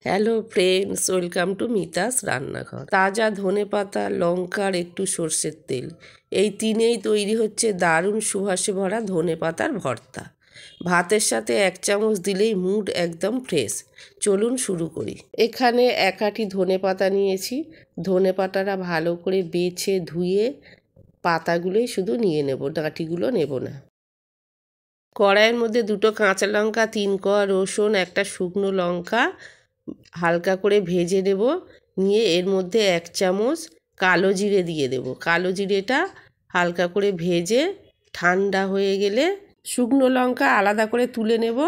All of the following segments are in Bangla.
Hello friends, welcome to Mita's রান্নাঘর। তাজা ধনেপাতা, লঙ্কার একটু সর্ষের তেল, এই তিনেই তৈরি হচ্ছে দারুণ সুবাসে ভরা ধনেপাতার ভর্তা। ভাতের সাথে 1 চামচ দিলেই মুড একদম ফ্রেশ। চলুন শুরু করি। এখানে 1 আঁটি ধনেপাতা নিয়েছি। ধনেপাতাটা ভালো করে বেছে ধুয়ে পাতাগুলোই শুধু নিয়ে নেব, ডাঁটিগুলো নেব না। কড়াইয়ের মধ্যে 2টো কাঁচা লঙ্কা, 3 কোয়া রসুন, 1টা শুকনো লঙ্কা হালকা করে ভেজে নেব। নিয়ে এর মধ্যে 1 চামচ কালো জিরে দিয়ে দেব। কালো জিরেটা হালকা করে ভেজে ঠান্ডা হয়ে গেলে শুকনো লঙ্কা আলাদা করে তুলে নেব।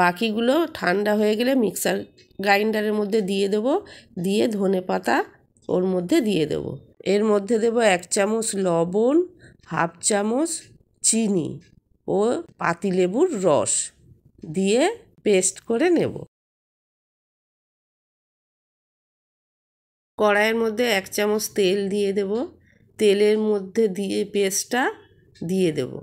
বাকিগুলো ঠান্ডা হয়ে গেলে মিক্সার গ্রাইন্ডারের মধ্যে দিয়ে দেব। দিয়ে ধনেপাতা ওর মধ্যে দিয়ে দেব। এর মধ্যে দেব 1 চামচ লবণ, 1/2 চামচ চিনি ও পাতিলেবুর রস দিয়ে পেস্ট করে নেব। কড়াইয়ের মধ্যে 1 চামচ তেল দিয়ে দেব। তেলের মধ্যে দিয়ে পেস্টটা দিয়ে দেব।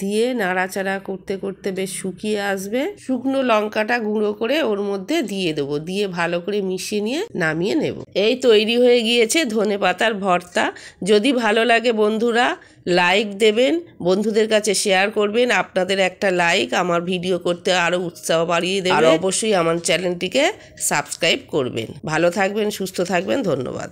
দিয়ে নাড়াচাড়া করতে করতে বেশ শুকিয়ে আসবে। শুকনো লঙ্কাটা গুঁড়ো করে ওর মধ্যে দিয়ে দেব। দিয়ে ভালো করে মিশিয়ে নিয়ে নামিয়ে নেব। এই তৈরি হয়ে গিয়েছে ধনেপাতার ভর্তা। যদি ভালো লাগে বন্ধুরা লাইক দেবেন, বন্ধুদের কাছে শেয়ার করবেন। আপনাদের একটা লাইক আমার ভিডিও করতে আরও উৎসাহ বাড়িয়ে দেবে। আর অবশ্যই আমার চ্যানেলটিকে সাবস্ক্রাইব করবেন। ভালো থাকবেন, সুস্থ থাকবেন, ধন্যবাদ।